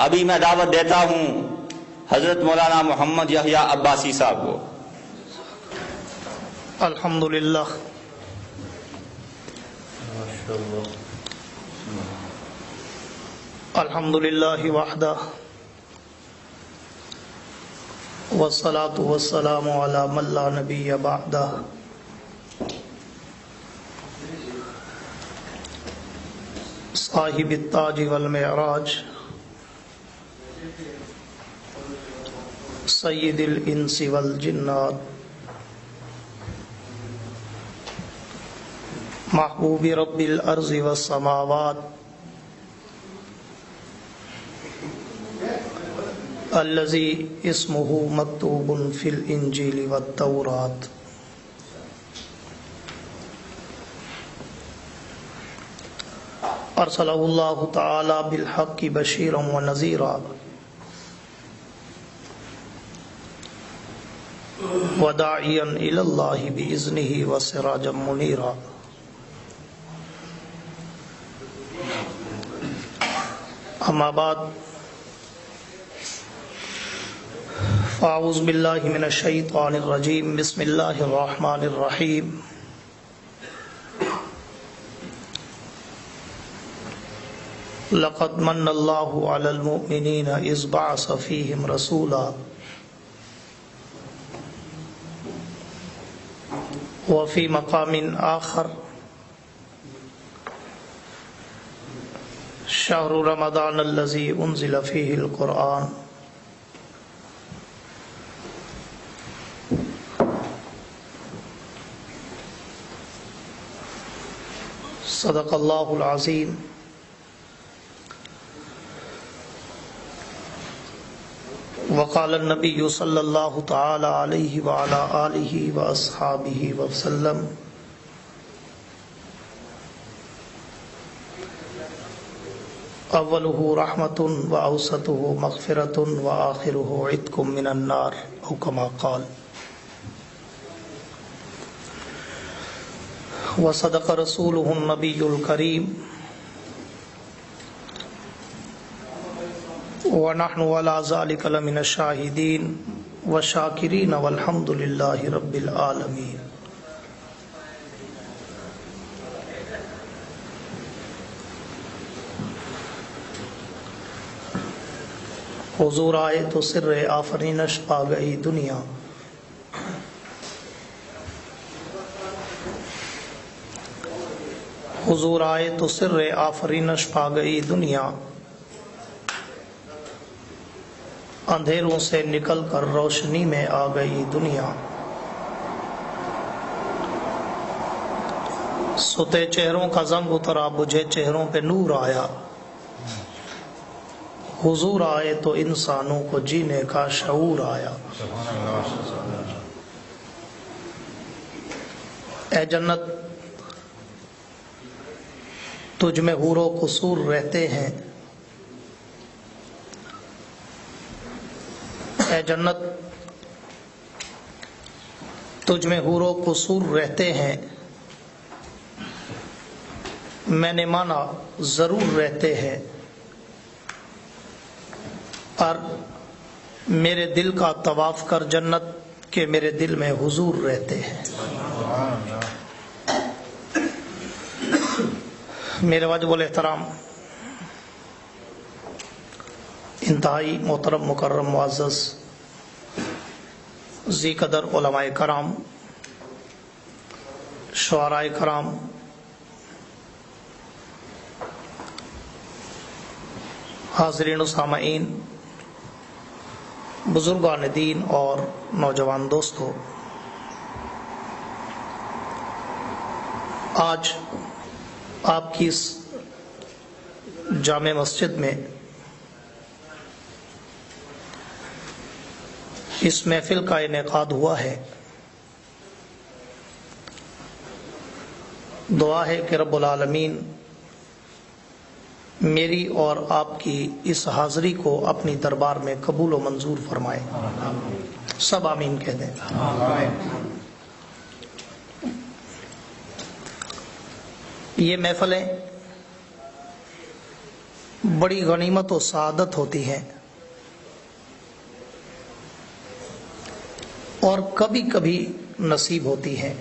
ابھی میں دعوت دیتا ہوں حضرت مولانا محمد یحییٰ عباسی صاحب کو۔ الحمدللہ الحمدللہ وحدہ والصلاة والسلام علی من لا نبی بعدہ صاحب التاج والمعراج سید الانس والجنات محبوب رب الارض والسماوات الذي اسمه مكتوب في الانجيل والتوراة ارسلہ اللہ تعالی بالحق بشیرا ونذیرا وداعیا الی اللہ باذنہ وسراجا منیرا۔ اما بعد فاعوذ باللہ من الشیطان الرجیم بسم اللہ الرحمن الرحیم۔ لقد من اللہ علی المؤمنین اذ بعث فیہم رسولا وفی مقام آخر شہر رمضان الذی انزل فیہ القرآن صدق اللہ العظیم۔ وقال النبی صلی اللہ تعالی علیہ وعلا آلہ واصحابہ وسلم اولہ رحمۃ واوسطہ مغفرۃ وآخرہ عتق من النار او کما قال۔ وصدق رسولہ النبی الکریم ونحن على ذلك لمن الشاہدین والشاکرین والحمد للہ رب العالمین۔ حضور آئے تو سر آفرینش پا گئی دنیا، حضور آئے تو سر آفرینش پا گئی دنیا، اندھیروں سے نکل کر روشنی میں آ گئی دنیا، ستے چہروں کا زنگ اترا بجھے چہروں پہ نور آیا، حضور آئے تو انسانوں کو جینے کا شعور آیا۔ اے جنت تجھ میں حور و قصور رہتے ہیں، اے جنت تجھ میں حور و قصور رہتے ہیں، میں نے مانا ضرور رہتے ہیں، پر میرے دل کا طواف کر جنت کے میرے دل میں حضور رہتے ہیں۔ میرے واجب الاحترام انتہائی محترم مکرم معزز ذی قدر علماء کرام، شعراء کرام، حاضرین و سامعین، بزرگان دین اور نوجوان دوستو، آج آپ کی اس جامع مسجد میں اس محفل کا انعقاد ہوا ہے۔ دعا ہے کہ رب العالمین میری اور آپ کی اس حاضری کو اپنی دربار میں قبول و منظور فرمائے۔ سب آمین کہہ دیں۔ یہ محفلیں बड़ी गनीमत और सआदत होती है और कभी कभी नसीब होती है।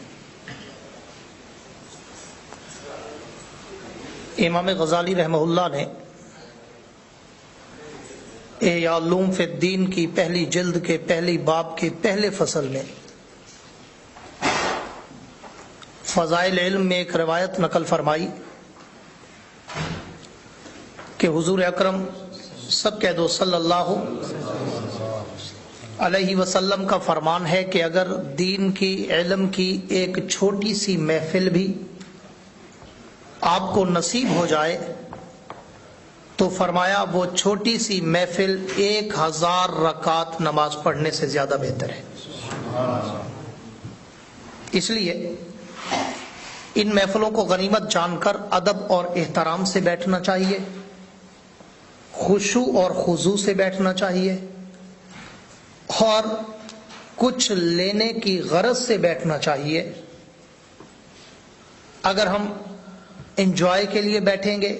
इमाम गजाली रहमहुल्लाह ने इल्म फी दीन की पहली जिल्द के पहली बाब के पहले फसल में फजाइल इल्म में एक रिवायत नकल फरमाई कि हुजूर अकरम सब कह दो सल्लल्लाहु अलैहि वसल्लम का फरमान है कि अगर दीन की इल्म की एक छोटी सी महफिल भी आपको नसीब हो जाए तो फरमाया वो छोटी सी महफिल 1000 रकात नमाज पढ़ने से ज्यादा बेहतर है। इसलिए इन महफिलों को गनीमत जानकर अदब और एहतराम से बैठना चाहिए, खुशू और खुजू से बैठना चाहिए और कुछ लेने की गरज से बैठना चाहिए। अगर हम एंजॉय के लिए बैठेंगे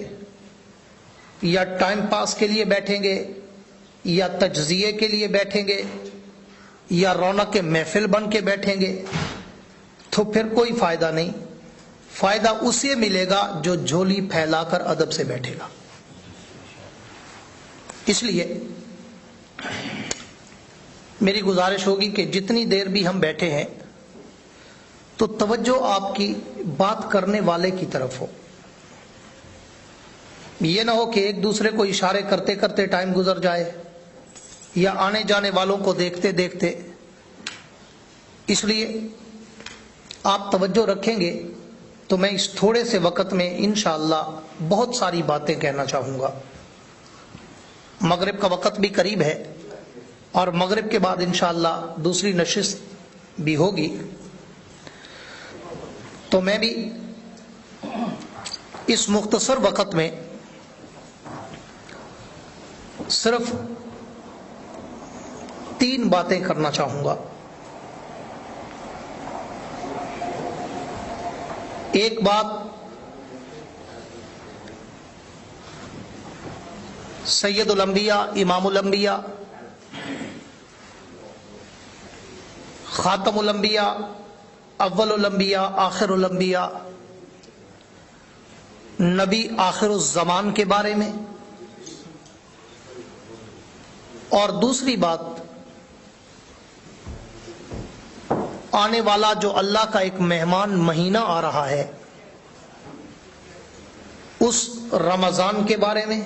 या टाइम पास के लिए बैठेंगे या तज्जिए के लिए बैठेंगे या रौनक के महफिल बन के बैठेंगे तो फिर कोई फायदा नहीं। फायदा उसे मिलेगा जो झोली फैलाकर अदब से बैठेगा। इसलिए मेरी गुजारिश होगी कि जितनी देर भी हम बैठे हैं तो तवज्जो आपकी बात करने वाले की तरफ हो। ये ना हो कि एक दूसरे को इशारे करते करते टाइम गुजर जाए या आने जाने वालों को देखते देखते। इसलिए आप तवज्जो रखेंगे तो मैं इस थोड़े से वक्त में इंशाअल्लाह बहुत सारी बातें कहना चाहूंगा। मगरिब का वक्त भी करीब है और मगरिब के बाद इंशाअल्लाह दूसरी नशिस्त भी होगी, तो मैं भी इस मुख्तसर वक्त में सिर्फ 3 बातें करना चाहूंगा। एक बात सैयदुल अंबिया, इमामुल अंबिया, खातमुल अंबिया, अव्वलुल अंबिया, आखिरुल अंबिया, नबी आखिरुज़ ज़मान के बारे में, और दूसरी बात आने वाला जो अल्लाह का एक मेहमान महीना आ रहा है उस रमजान के बारे में,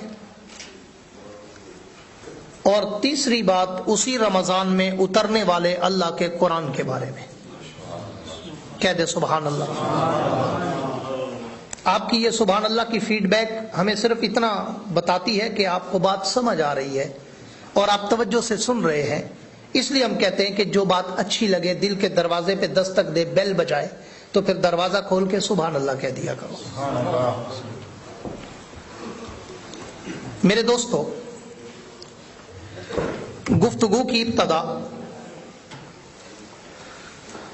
और तीसरी बात उसी रमजान में उतरने वाले अल्लाह के कुरान के बारे में। कह दे सुभान अल्लाह। आपकी ये सुभान अल्लाह की फीडबैक हमें सिर्फ इतना बताती है कि आपको बात समझ आ रही है और आप तवज्जो से सुन रहे हैं। इसलिए हम कहते हैं कि जो बात अच्छी लगे, दिल के दरवाजे पे दस्तक दे, बेल बजाए, तो फिर दरवाजा खोल के सुभान अल्लाह कह दिया करो। मेरे दोस्तों, गुफ्तगू की इब्तदा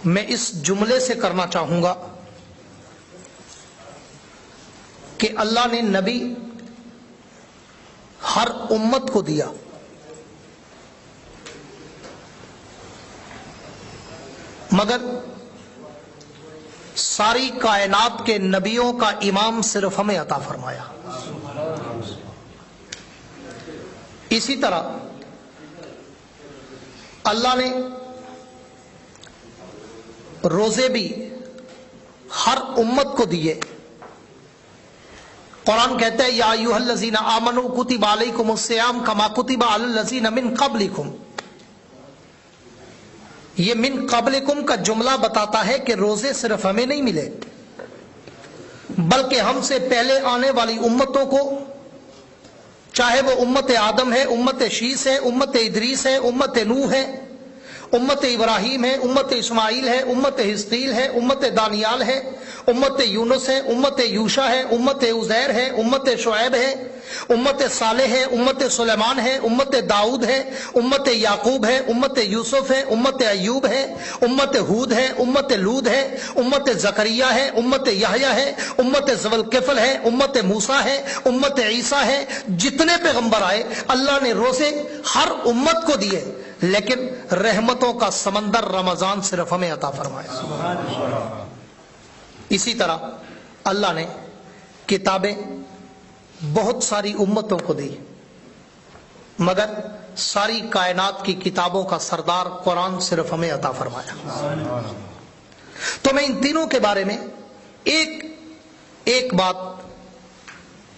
मैं इस जुमले से करना चाहूंगा कि अल्लाह ने नबी हर उम्मत को दिया, मगर सारी कायनात के नबियों का इमाम सिर्फ हमें अता फरमाया। इसी तरह अल्लाह ने रोजे भी हर उम्मत को दिए। कुरान कहता है या अय्युहल्लज़ीना आमनू कुतिबा अलैकुमुस्सियाम कमा कुतिबा अलल्लज़ीना मिन क़ब्लिकुम। ये मिन क़ब्लिकुम का जुमला बताता है कि रोजे सिर्फ हमें नहीं मिले, बल्कि हमसे पहले आने वाली उम्मतों को, चाहे वो उम्मत आदम है, उम्मत शीस है, उम्मत इदरीस है, उम्मत नूह है, उम्मत इब्राहिम है, उम्मत इस्माइल है, उम्मत हिस्कील है, उम्मत दानियाल है, उम्मत यूनुस है, उम्मत यूशा है, उम्मत उज़ैर है, उम्मत शुएब है, उम्मत सालेह है, उम्मत सुलेमान है, उम्मत दाऊद है, उम्मत याकूब है, उम्मत यूसुफ है, उम्मत अय्यूब है, उम्मत हूद है, उम्मत लूद है, उम्मत जकरिया है, उम्मत यहया है, उम्मत ज़ुल्किफ्ल है, उम्मत मूसा है, उम्मत ईसा है। जितने पैगंबर आए अल्लाह ने रोज़े हर उम्मत को दिए, लेकिन रहमतों का समंदर रमजान सिर्फ हमें अता फरमाया। इसी तरह अल्लाह ने किताबें बहुत सारी उम्मतों को दी, मगर सारी कायनात की किताबों का सरदार कुरान सिर्फ हमें अता फरमाया। तो मैं इन तीनों के बारे में एक एक बात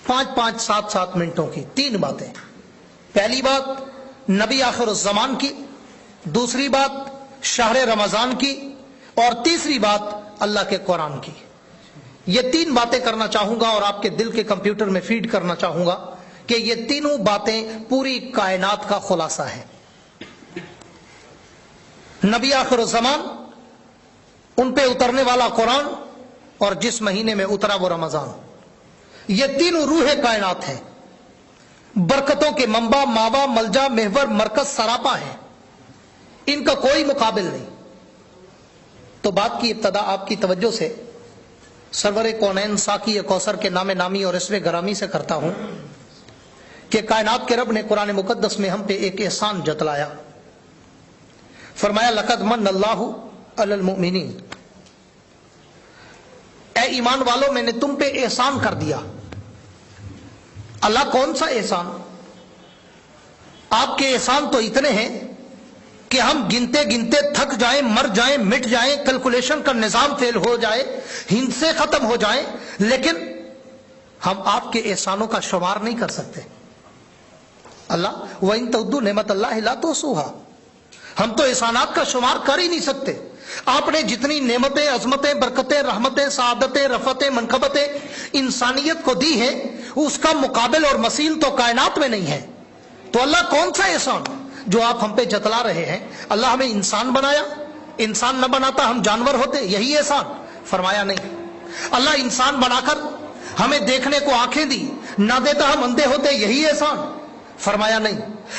5-5, 7-7 मिनटों की 3 बातें। पहली बात नबी आखिरुज़्ज़मान की, दूसरी बात शहर रमजान की, और तीसरी बात अल्लाह के कुरान की। ये 3 बातें करना चाहूंगा और आपके दिल के कंप्यूटर में फीड करना चाहूंगा कि ये तीनों बातें पूरी कायनात का खुलासा है। नबी आखिरुज़्ज़मान, उन पे उतरने वाला कुरान, और जिस महीने में उतरा वो रमजान, ये तीनों रूह कायनात हैं। बरकतों के मंबा, मावा, मलजा, महवर, मरकज, सरापा है। इनका कोई मुकाबिल नहीं। तो बात की इब्तदा आपकी तवज्जो से सरवर कौनैन साकी कौसर के नामे नामी और इसमें गरामी से करता हूं कि कायनात के रब ने कुरान मुकद्दस में हम पे एक एहसान जतलाया। फरमाया लक़द मन्नल्लाहु अलल मुमिनीन, ए ईमान वालों मैंने तुम पे एहसान कर दिया। अल्लाह कौन सा एहसान? आपके एहसान तो इतने हैं कि हम गिनते गिनते थक जाएं, मर जाएं, मिट जाएं, कैलकुलेशन का निजाम फेल हो जाए, हिंसे खत्म हो जाएं, लेकिन हम आपके एहसानों का शुमार नहीं कर सकते। अल्लाह व इन तउद्दू नेमत अल्लाह ला तुहसूहा, हम तो एहसानात का शुमार कर ही नहीं सकते। आपने जितनी नेमतें, अजमतें, बरकतें, रहमतें, सादतें, रफतें, मनकबतें इंसानियत को दी है, उसका मुकाबिल और मसील तो कायनात में नहीं है। तो अल्लाह कौन सा एहसान जो आप हम पे जतला रहे हैं? अल्लाह हमें इंसान बनाया, इंसान न बनाता हम जानवर होते, यही एहसान? फरमाया नहीं। अल्लाह इंसान बनाकर हमें देखने को आंखें दी, ना देता हम अंधे होते, यही एहसान? फरमाया नहीं।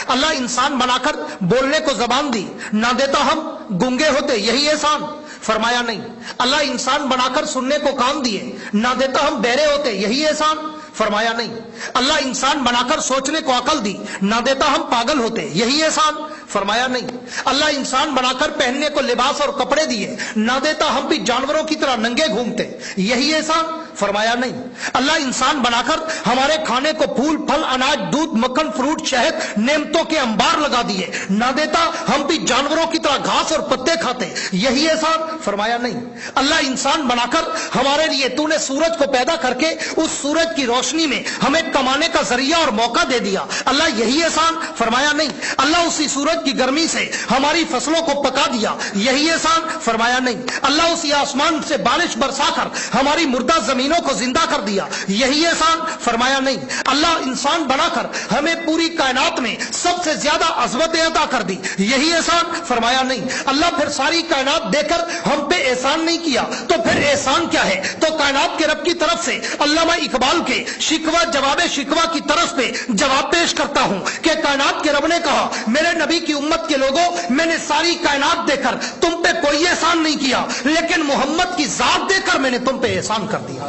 अल्लाह इंसान बनाकर बोलने को जबान दी, ना देता हम गूंगे होते, यही एहसान? फरमाया नहीं। अल्लाह इंसान बनाकर सुनने को कान दिए, ना देता हम बहरे होते, यही एहसान? फरमाया नहीं। अल्लाह इंसान बनाकर सोचने को अकल दी, ना देता हम पागल होते, यही एहसान? फरमाया नहीं। अल्लाह इंसान बनाकर पहनने को लिबास और कपड़े दिए, ना देता हम भी जानवरों की तरह नंगे घूमते, यही एहसान? फरमाया नहीं। अल्लाह इंसान बनाकर हमारे खाने को फूल, फल, अनाज, दूध, मक्खन, फ्रूट, शहद, नेमतों के अंबार लगा दिए, ना देता हम भी जानवरों की तरह घास और पत्ते खाते, यही एहसान? फरमाया नहीं। अल्लाह इंसान बनाकर हमारे लिए तूने सूरज को पैदा करके उस सूरज की रोशनी में हमें कमाने का जरिया और मौका दे दिया, अल्लाह यही एहसान? फरमाया नहीं। अल्लाह उसी सूरज की गर्मी से हमारी फसलों को पका दिया, यही एहसान? फरमाया नहीं। अल्लाह उसी आसमान से बारिश बरसाकर हमारी मुर्दा जमीनों को जिंदा कर दिया, यही एहसान? फरमाया नहीं। अल्लाह इंसान बनाकर हमें पूरी कायनात में सबसे ज्यादा अज़मतें अता कर दी, यही एहसान? फरमाया नहीं। अल्लाह फिर सारी कायनात देकर हम पे एहसान नहीं किया, तो फिर एहसान क्या है? तो कायनात के रब की तरफ से अल्लामा इकबाल के शिकवा जवाबे शिकवा की तरफ पे जवाब पेश करता हूं कि कायनात के रब ने कहा मेरे नबी की उम्मत के लोगों, मैंने सारी कायनात देकर तुम पे कोई एहसान नहीं किया, लेकिन मोहम्मद की जात देकर मैंने तुम पे एहसान कर दिया।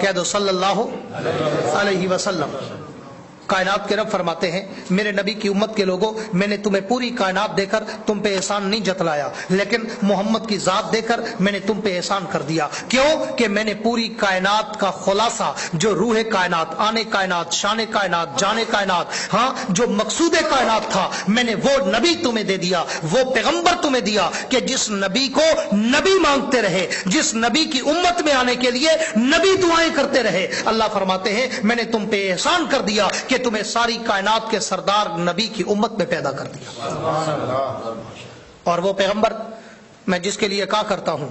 कह दो सल्लल्लाहु अलैहि वसल्लम। कायनात के रब फरमाते हैं मेरे नबी की उम्मत के लोगों, मैंने तुम्हें पूरी कायनात देकर तुम पे एहसान नहीं जतलाया, लेकिन मोहम्मद की जात देकर मैंने तुम पे एहसान कर दिया। क्यों? कि मैंने पूरी कायनात का खुलासा, जो रूह कायनात, आने कायनात, शान कायनात, जाने कायनात, हाँ जो मकसूद कायनात था, मैंने वो नबी तुम्हें दे दिया, वो पैगंबर तुम्हें दिया कि जिस नबी को नबी मांगते रहे, जिस नबी की उम्मत में आने के लिए नबी दुआएं करते रहे। अल्लाह फरमाते हैं मैंने तुम पे एहसान कर दिया कि तुम्हें सारी कायनात के सरदार नबी की उम्मत में पैदा कर दिया। और वो पैगंबर मैं जिसके लिए कहा करता हूं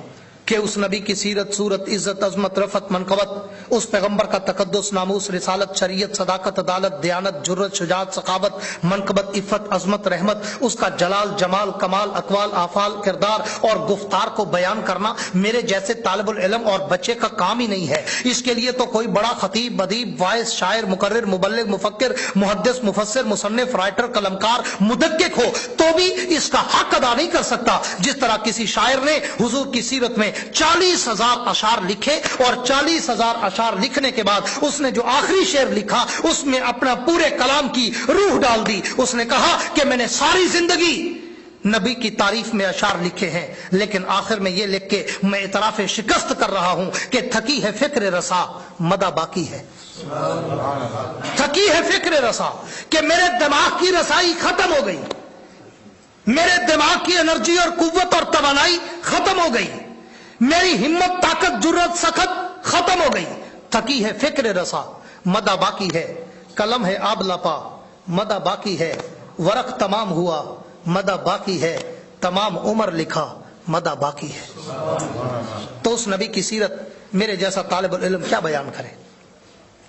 کہ उस नबी की सीरत सूरत इज्जत अजमत रफत मनकबत, उस पैगंबर का तकद्दुस नामूस रिसालत शरीयत सदाकत अदालत दयानत जुर्रत शुजात सखावत मनकबत इफ़्फ़त अजमत रहमत, उसका जलाल जमाल कमाल अकवाल आफाल किरदार और गुफ्तार को बयान करना मेरे जैसे तालिबुल इल्म और बच्चे का काम ही नहीं है। इसके लिए तो कोई बड़ा खतीब अदीब वाइस शायर मुकर्रिर मुबल्लिग मुफक्किर मुहद्दिस मुफस्सिर मुसन्निफ राइटर कलमकार मुदक्किक हो तो भी इसका हक अदा नहीं कर सकता। जिस तरह किसी शायर ने हुजूर की सीरत में 40,000 अशार लिखे और 40,000 अशार लिखने के बाद उसने जो आखिरी शेर लिखा उसमें अपना पूरे कलाम की रूह डाल दी। उसने कहा कि मैंने सारी जिंदगी नबी की तारीफ में अशार लिखे हैं, लेकिन आखिर में ये लिख के मैं इतराफ शिकस्त कर रहा हूं कि थकी है फिक्र रसा मदा बाकी है। थकी है फिक्र रसा कि मेरे दिमाग की रसाई खत्म हो गई, मेरे दिमाग की एनर्जी और कुव्वत और तवानाई खत्म हो गई, मेरी हिम्मत ताकत जुर्रत सखत खत्म हो गई। थकी है फिक्र रसा मदा बाकी है, कलम है आब लपा मदा बाकी है, वरक तमाम हुआ मदा बाकी है, तमाम उम्र लिखा मदा बाकी है। तो उस नबी की सीरत मेरे जैसा तालिबुल इल्म क्या बयान करे,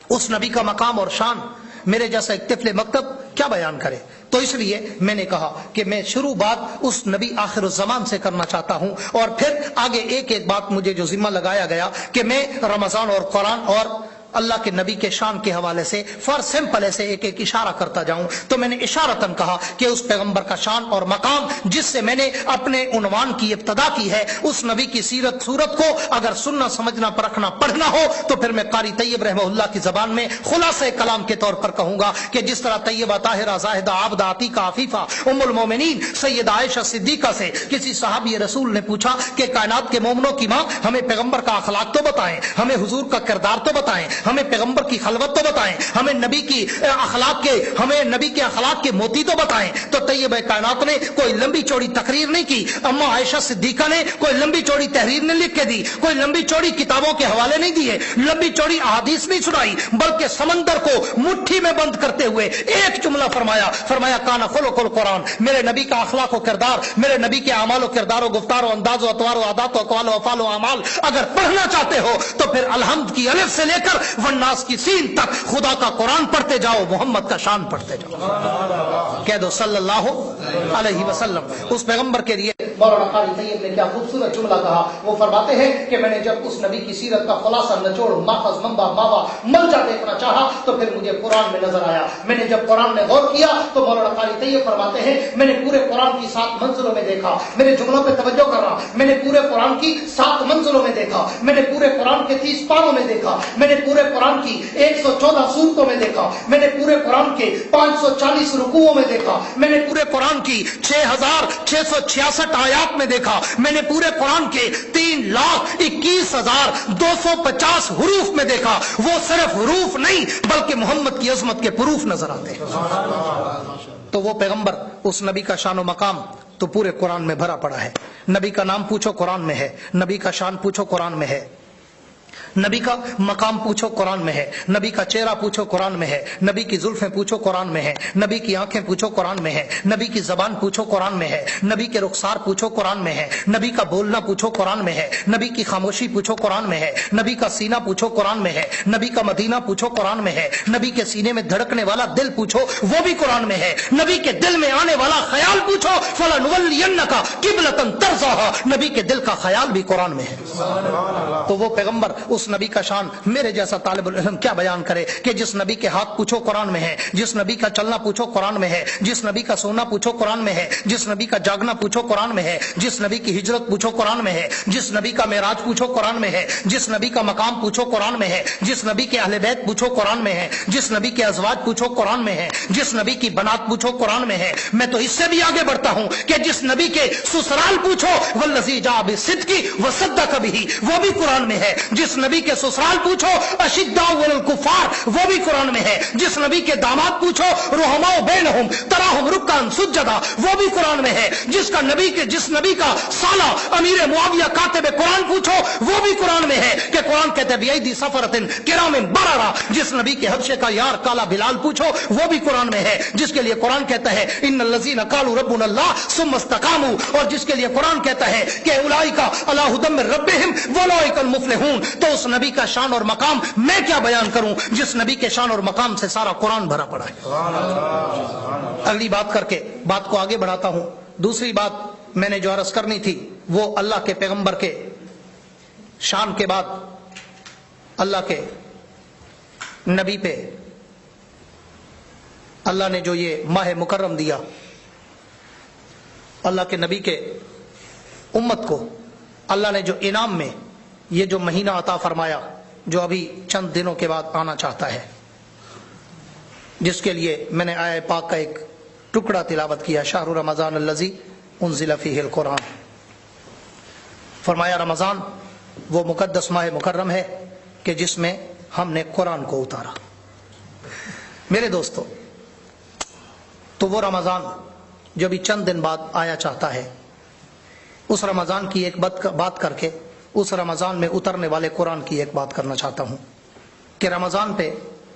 उस नबी का मकाम और शान मेरे जैसा एक तिफले मकतब क्या बयान करे। तो इसलिए मैंने कहा कि मैं शुरू बात उस नबी आखिर ज़मान से करना चाहता हूं और फिर आगे एक एक बात मुझे जो जिम्मा लगाया गया कि मैं रमजान और कुरान और अल्लाह के नबी के शान के हवाले से फॉर सिंपल ऐसे एक एक इशारा करता जाऊं। तो मैंने इशारतन कहा कि उस पैगंबर का शान और मकाम जिससे मैंने अपने उन्वान की इब्तदा की है, उस नबी की सीरत सूरत को अगर सुनना समझना परखना पढ़ना हो तो फिर मैं कारी तैयब रहमहुल्लाह की जबान में खुलासे कलाम के तौर पर कहूंगा कि जिस तरह तैयबा ताहिरा जाहिदा आबदा अतीका आफीफा उम्मुल मोमिनीन सैयदा आयशा सिद्दीका से किसी सहाबी रसूल ने पूछा कि कायनात के मोमिनों की मां हमें पैगंबर का अखलाक तो बताएं, हमें हुजूर का किरदार तो बताएं, हमें पैगंबर की खलवत तो बताएं, हमें नबी की अखलाक के मोती तो बताएं। तो तैयब कायनात ने कोई लंबी चौड़ी तकरीर नहीं की, अम्मा आयशा सिद्दीका ने कोई लंबी चौड़ी तहरीर नहीं लिख के दी, कोई लंबी चौड़ी किताबों के हवाले नहीं दिए, लंबी चौड़ी अहादीस नहीं सुनाई, बल्कि समंदर को मुट्ठी में बंद करते हुए एक जुमला फरमाया काना खुलुकुल कुरान, मेरे नबी का अखलाक और किरदार, मेरे नबी के अमाल और किरदार गुफ्तार अंदाज अतवार आदात अक़वाल अफ़आल अमाल अगर पढ़ना चाहते हो तो फिर अलहम्द की अलिफ से लेकर वन्नास की सीन तक खुदा का कुरान पढ़ते जाओ, मोहम्मद का शान पढ़ते जाओ। कह दो सल्लल्लाहु अलैहि वसल्लम। उस पैगंबर के लिए मौलाना कारी तैयब ने क्या खूबसूरत जुमला कहा। वो फरमाते हैं कि मैंने जब उस नबी की सीरत का खुलासा निचोड़ माखज़ मंबा मावा मंजा देखना चाहा तो फिर मुझे कुरान में नजर आया। मैंने जब कुरान में गौर किया तो मौलाना कारी तैयब फरमाते हैं मैंने पूरे कुरान की 7 मंजिलों में देखा। मेरे जुमलों पे तवज्जो कर रहा, मैंने पूरे कुरान की 7 मंजिलों में देखा, मैंने पूरे कुरान के 30 पारों में देखा, मैंने पूरे कुरान की 114 सूरतों में देखा, मैंने पूरे कुरान के 540 रुकुओं में देखा, मैंने पूरे कुरान की 6666 आयात में देखा, मैंने पूरे कुरान के 3,21,250 हुरूफ में देखा। वो सिर्फ हुरूफ नहीं बल्कि मोहम्मद की अजमत के प्रूफ नजर आते हैं। तो वो पैगंबर उस नबी का शान व मकाम तो पूरे कुरान में भरा पड़ा है। नबी का नाम पूछो कुरान में है, नबी का शान पूछो कुरान में है, नबी का मकाम पूछो कुरान में है, नबी का चेहरा पूछो कुरान में है, नबी की जुल्फें पूछो कुरान में है, नबी की आंखें पूछो कुरान में है, नबी की जबान पूछो कुरान में है, नबी के रुखसार पूछो कुरान में है, नबी का बोलना पूछो कुरान में है, नबी की खामोशी पूछो कुरान में है, नबी का सीना पूछो कुरान में है, नबी का मदीना पूछो कुरान में है, नबी के सीने में धड़कने वाला दिल पूछो वो भी कुरान में है, नबी के दिल में आने वाला ख्याल पूछो फलनुवल्लियन्नका किबलतन तर्ज़ाहा, नबी के दिल का ख्याल भी कुरान में है। तो वो पैगंबर उस नबी का शान मेरे जैसा तालिबुल इल्म क्या बयान करे कि जिस नबी के हाथ पूछो कुरान में है, जिस नबी का चलना पूछो कुरान में है, जिस नबी का सोना पूछो कुरान में है, जिस नबी का जागना पूछो कुरान में है, जिस नबी की हिजरत पूछो कुरान में है, जिस नबी का मेराज पूछो कुरान में है, जिस नबी का मकाम पूछो कुरान में है, जिस नबी के अहले बैत पूछो कुरान में है, जिस नबी के अज़वाज पूछो कुरान में है, जिस नबी की बनात पूछो कुरान में है। मैं तो इससे भी आगे बढ़ता हूं कि जिस नबी के ससुराल पूछो वल्लज़ी जा बिसिद्क़ि व सद्दक़ बिही वो भी कुरान में है, जिस नबी नबी के ससुराल पूछो अशिद्दाउ अलल कुफार, वो भी कुरान में है। जिस नबी के दामाद पूछो रुहमाउ बैनहुम तराहुम रुक्कान सुज्जदा, वो भी कुरान में है। जिस नबी का साला अमीर मुआविया कातिब कुरान पूछो, वो भी कुरान में है कि कुरान कहते बियदी सफरतिन किरामिन बरारा। जिस नबी के हबशे का यार काला बिलाल पूछो, वो भी कुरान में है, जिसके लिए कुरान कहता है इन्नल लज़ीना क़ालू रब्बुनल्लाह सुम्मा इस्तक़ामू, और जिसके लिए कुरान कहता है कि उलाइका अला हुदम मिर रब्बिहिम वलाइकल मुफ़्लिहून। तो उस नबी का शान और मकाम मैं क्या बयान करूं, जिस नबी के शान और मकाम से सारा कुरान भरा पड़ा है। अगली बात करके बात को आगे बढ़ाता हूं। दूसरी बात मैंने जो अर्ज करनी थी वो अल्लाह के पैगंबर के शान के बाद अल्लाह के नबी पे अल्लाह ने जो ये माह मुकर्रम दिया, अल्लाह के नबी के उम्मत को अल्लाह ने जो इनाम में ये जो महीना अता फरमाया, जो अभी चंद दिनों के बाद आना चाहता है, जिसके लिए मैंने आया पाक का एक टुकड़ा तिलावत किया, शाहरु रमजान अल्लज़ी उन्ज़िला फ़ीहिल कुरान। फरमाया रमजान वो मुकद्दस माह मुकर्रम है कि जिसमें हमने कुरान को उतारा। मेरे दोस्तों, तो वो रमजान जो भी चंद दिन बाद आया चाहता है, उस रमजान की एक बात करके उस रमजान में उतरने वाले कुरान की एक बात करना चाहता हूं कि रमजान पे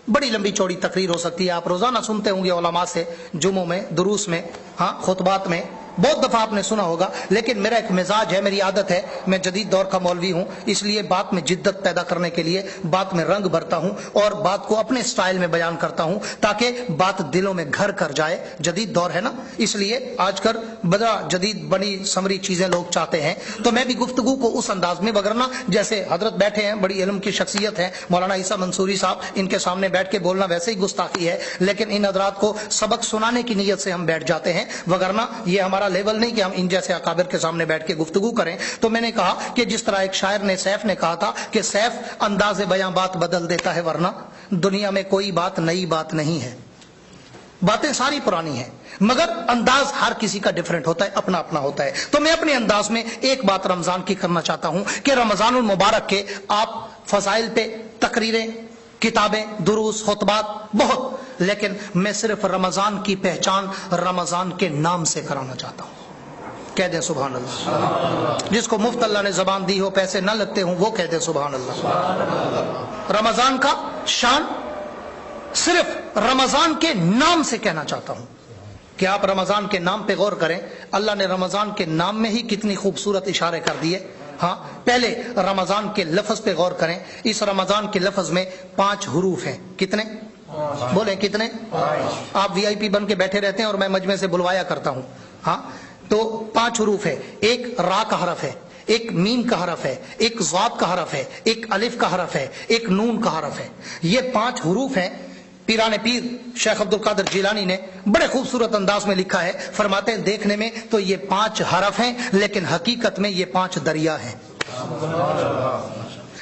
बड़ी लंबी चौड़ी तकरीर हो सकती है। आप रोजाना सुनते होंगे उलमा से, जुमों में, दुरूस में, हाँ खुतबात में, बहुत दफा आपने सुना होगा। लेकिन मेरा एक मिजाज है, मेरी आदत है, मैं जदीद दौर का मौलवी हूं, इसलिए बात में जिद्दत पैदा करने के लिए बात में रंग भरता हूं और बात को अपने स्टाइल में बयान करता हूं ताकि बात दिलों में घर कर जाए। जदीद दौर है ना, इसलिए आजकल बड़ा जदीद बनी समरी चीजें लोग चाहते हैं, तो मैं भी गुफ्तगू को उस अंदाज में, वगरना जैसे हजरत बैठे हैं, बड़ी इल्म की शख्सियत है मौलाना ईसा मंसूरी साहब, इनके सामने बैठ के बोलना वैसे ही गुस्ताखी है, लेकिन इन हजरात को सबक सुनाने की नीयत से हम बैठ जाते हैं, वगरना ये हमारा लेवल नहीं कि हम इन जैसे अकाबिर के सामने बैठ के गुफ्तगू करें। तो मैंने कहा कि जिस तरह एक शायर ने, सैफ ने कहा था कि सैफ अंदाज़े बयां बात बदल देता है, वरना दुनिया में कोई बात नई बात नहीं है, बातें सारी पुरानी हैं, मगर अंदाज हर किसी का डिफरेंट होता है, अपना अपना होता है। तो मैं अपने अंदाज में एक बात रमजान की करना चाहता हूं कि रमजानुल मुबारक के आप फजाइल पे तकरीरें, किताबें, दुरूस, खुतबात बहुत, लेकिन मैं सिर्फ रमजान की पहचान रमजान के नाम से कराना चाहता हूं। कह दे सुभान अल्लाह। जिसको मुफ्त अल्लाह ने जबान दी हो, पैसे न लगते हो, वो कह दे सुभान अल्लाह। रमजान का शान सिर्फ रमजान के नाम से कहना चाहता हूं कि आप रमजान के नाम पे गौर करें। अल्लाह ने रमजान के नाम में ही कितनी खूबसूरत इशारे कर दिए। हाँ, पहले रमजान के लफ्ज पे गौर करें। इस रमजान के लफ्ज में 5 हुरूफ हैं। कितने बोले? कितने? आप वीआईपी बन के बैठे रहते हैं और मैं मजमे से बुलवाया करता हूं। हाँ, तो 5 हुरूफ है। एक रा का हरफ है, एक मीम का हरफ है, एक ज़ाद का हरफ है, एक अलिफ का हरफ है, एक नून का हरफ है। ये 5 हुरूफ हैं। पीराने पीर शेख अब्दुल कादिर जिलानी ने बड़े खूबसूरत अंदाज में लिखा है, फरमाते हैं देखने में तो ये 5 हरफ हैं, लेकिन हकीकत में ये 5 दरिया हैं।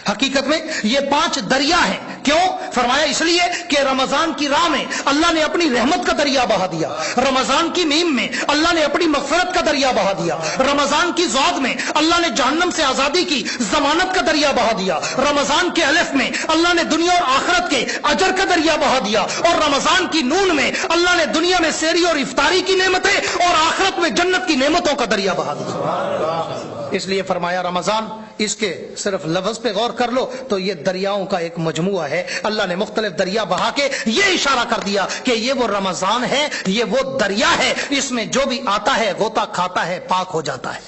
हकीकत में ये 5 दरिया हैं। क्यों? फरमाया इसलिए कि रमजान की राह में अल्लाह ने अपनी रहमत का दरिया बहा दिया, रमजान की मीम में अल्लाह ने अपनी मग़फ़िरत का दरिया बहा दिया, रमजान की ज़ाद में अल्लाह ने जहन्नम से आजादी की जमानत का दरिया बहा दिया, रमजान के अलिफ में अल्लाह ने दुनिया और आखिरत के अजर का दरिया बहा दिया, और रमजान की नून में अल्लाह ने दुनिया में सेरी और इफ्तारी की नेमतें और आखिरत में जन्नत की नेमतों का दरिया बहा दिया। इसलिए फरमाया रमजान, इसके सिर्फ लफ्ज पे गौर कर लो तो ये दरियाओं का एक मजमुआ है। अल्लाह ने मुख्तलिफ दरिया बहा के ये इशारा कर दिया कि ये वो रमजान है, ये वो दरिया है, इसमें जो भी आता है गोता खाता है, पाक हो जाता है।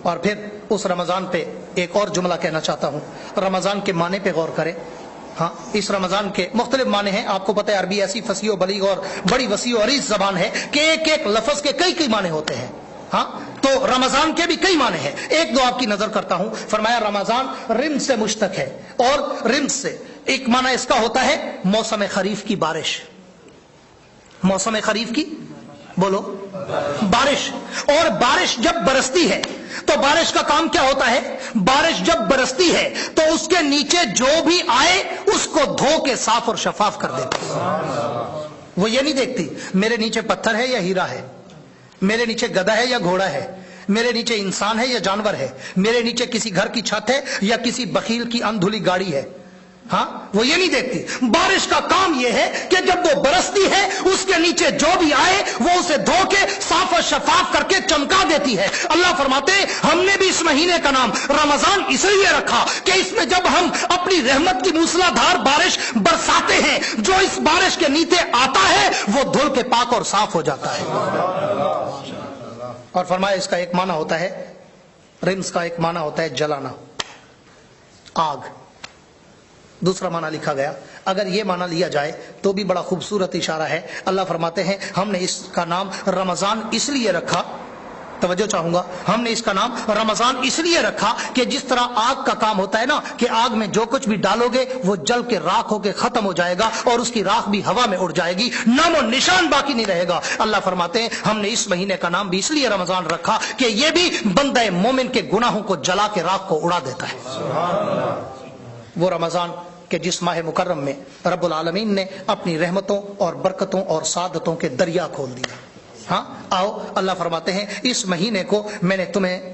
और फिर उस रमजान पे एक और जुमला कहना चाहता हूं। रमजान के माने पे गौर करें। हाँ, इस रमजान के मुख्तलिफ माने हैं। आपको पता है अरबी ऐसी फसीह बलीग और बड़ी वसी और अरीज जबान है कि एक एक लफ्ज के कई कई माने होते हैं। हाँ, तो रमजान के भी कई माने हैं। एक दो आपकी नजर करता हूं। फरमाया रमजान रिम से मुश्तक है, और रिम से एक माना इसका होता है मौसम खरीफ की बारिश। मौसम खरीफ की बोलो बारिश। और बारिश जब बरसती है तो बारिश का काम क्या होता है? बारिश जब बरसती है तो उसके नीचे जो भी आए उसको धो के साफ और शफाफ कर देती है। वो ये नहीं देखती मेरे नीचे पत्थर है या हीरा है, मेरे नीचे गधा है या घोड़ा है, میرے نیچے انسان ہے یا جانور ہے، میرے نیچے کسی گھر کی چھت ہے یا کسی بخیل کی اندھلی گاڑی ہے. ہاں وہ یہ نہیں دیکھتی. بارش کا کام یہ ہے کہ جب وہ برستی ہے اس کے نیچے جو بھی آئے وہ اسے دھو کے صاف اور شفاف کر کے چمکا دیتی ہے. اللہ فرماتے ہیں ہم نے بھی اس مہینے کا نام رمضان اس لیے رکھا کہ اس میں جب ہم اپنی رحمت کی موسلا دھار بارش برساتے ہیں، جو اس بارش کے نیچے آتا ہے وہ دھل کے پاک اور صاف ہو جاتا ہے. اور فرمایا اس کا ایک معنی ہوتا ہے رمز کا، ایک معنی ہوتا ہے جلانا، آگ. دوسرا معنی لکھا گیا. اگر یہ معنی لیا جائے تو بھی بڑا خوبصورت اشارہ ہے. اللہ فرماتے ہیں ہم نے اس کا نام رمضان اس لیے رکھا، توجہ چاہوں گا، ہم نے اس کا نام رمضان اس لیے رکھا کہ جس طرح آگ کا کام ہوتا ہے نا کہ آگ میں جو کچھ بھی ڈالو گے وہ جل کے راکھ ہو کے ختم ہو جائے گا اور اس کی راکھ بھی ہوا میں اڑ جائے گی، نام و نشان باقی نہیں رہے گا. اللہ فرماتے ہیں ہم نے اس مہینے کا نام بھی اس لیے رمضان رکھا کہ یہ بھی بندہ مومن کے گناہوں کو جلا کے راکھ کو اڑا دیتا ہے. وہ رمضان کہ جس ماہ مکرم میں رب العالمین نے اپنی رحمتوں اور برکتوں اور سعادتوں کے دریا کھول دیا. ہاں آؤ، اللہ فرماتے ہیں اس مہینے کو میں نے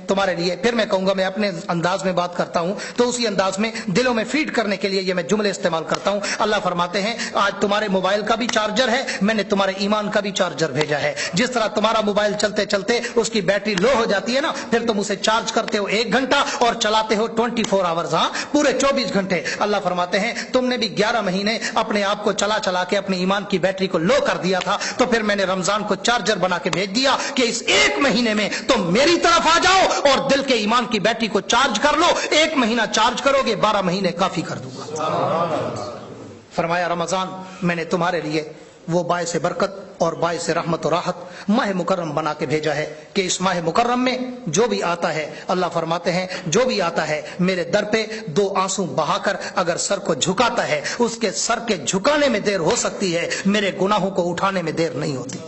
تمہارے لیے، پھر میں کہوں گا میں اپنے انداز میں بات کرتا ہوں تو اسی انداز میں دلوں میں فیڈ کرنے کے لیے یہ میں جملے استعمال کرتا ہوں. اللہ فرماتے ہیں آج تمہارے موبائل کا بھی چارجر ہے، میں نے تمہارے ایمان کا بھی چارجر بھیجا ہے. جس طرح تمہارا موبائل چلتے چلتے اس کی بیٹری لو ہو جاتی ہے نا، پھر تم اسے چارج کرتے ہو 1 گھنٹہ اور چلاتے ہو 24 آورز، ہاں پورے 24 گھنٹے. اللہ فرماتے ہیں تم نے بھی 11 مہینے اپنے آپ کو چلا چلا کے اپنے ایمان کی بیٹری کو لو کر دیا تھا، تو پھر میں نے رمضان کو چارجر بنا کے بھیج دیا کہ اس 1 مہینے میں تم میری طرف آ جاؤ اور دل کے ایمان کی بیٹری کو چارج کر لو. 1 مہینہ چارج کرو گے 12 مہینے کافی کر دوں گا. فرمایا رمضان میں نے تمہارے لیے وہ باعث برکت اور باعث رحمت و راحت ماہ مکرم بنا کے بھیجا ہے کہ اس ماہ مکرم میں جو بھی آتا ہے، اللہ فرماتے ہیں جو بھی آتا ہے میرے در پہ 2 آنسو بہا کر اگر سر کو جھکاتا ہے، اس کے سر کے جھکانے میں دیر ہو سکتی ہے، میرے گناہوں کو اٹھانے میں دیر نہیں ہوتی.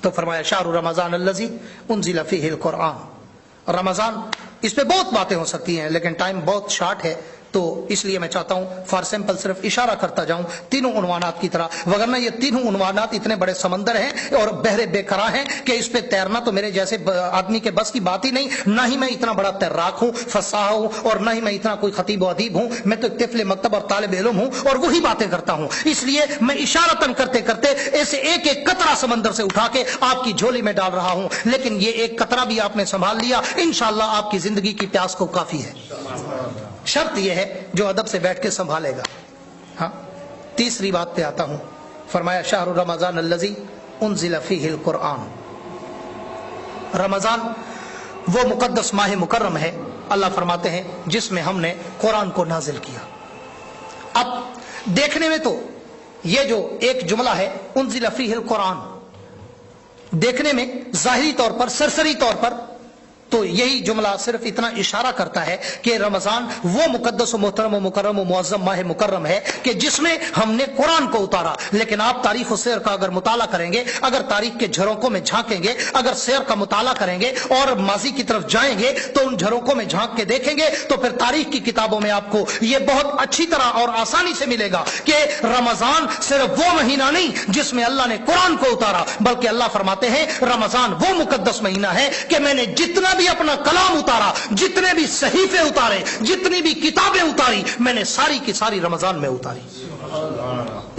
تو فرمایا شہر رمضان الذی انزل فیہ القرآن. رمضان اس پہ بہت باتیں ہو سکتی ہیں لیکن ٹائم بہت شارٹ ہے، تو اس لیے میں چاہتا ہوں فار سمپل صرف اشارہ کرتا جاؤں تینوں عنوانات کی طرح، وگرنہ یہ تینوں عنوانات اتنے بڑے سمندر ہیں اور بحر بے کرا ہیں کہ اس پہ تیرنا تو میرے جیسے آدمی کے بس کی بات ہی نہیں. نہ ہی میں اتنا بڑا تیراک ہوں، فصاح ہوں، اور نہ ہی میں اتنا کوئی خطیب و ادیب ہوں. میں تو ایک طفل مکتب اور طالب علم ہوں اور وہی باتیں کرتا ہوں. اس لیے میں اشارتاً کرتے کرتے ایسے ایک ایک قطرہ سمندر سے اٹھا کے آپ کی جھولی میں ڈال رہا ہوں، لیکن یہ ایک قطرہ بھی آپ نے سنبھال لیا انشاءاللہ آپ کی زندگی کی پیاس کو کافی ہے. شرط یہ ہے جو ادب سے بیٹھ کے سنبھالے گا. ہاں تیسری بات پہ آتا ہوں. فرمایا شہر رمضان الذی انزل فیہ القرآن. رمضان وہ مقدس ماہ مکرم ہے، اللہ فرماتے ہیں جس میں ہم نے قرآن کو نازل کیا. اب دیکھنے میں تو یہ جو ایک جملہ ہے انزل فیہ القرآن، دیکھنے میں ظاہری طور پر سرسری طور پر تو یہی جملہ صرف اتنا اشارہ کرتا ہے کہ رمضان وہ مقدس و محترم و مکرم و معظم ماہ مکرم ہے کہ جس میں ہم نے قرآن کو اتارا. لیکن آپ تاریخ و سیر کا اگر مطالعہ کریں گے، اگر تاریخ کے جھروکوں میں جھانکیں گے، اگر سیر کا مطالعہ کریں گے اور ماضی کی طرف جائیں گے تو ان جھروکوں میں جھانک کے دیکھیں گے تو پھر تاریخ کی کتابوں میں آپ کو یہ بہت اچھی طرح اور آسانی سے ملے گا کہ رمضان صرف وہ مہینہ نہیں جس میں اللہ نے قرآن کو اتارا، بلکہ اللہ فرماتے ہیں رمضان وہ مقدس مہینہ ہے کہ میں نے جتنا بھی اپنا کلام اتارا، جتنے بھی صحیفے اتارے، جتنی بھی کتابیں اتاری، میں نے ساری کی ساری رمضان میں اتاری.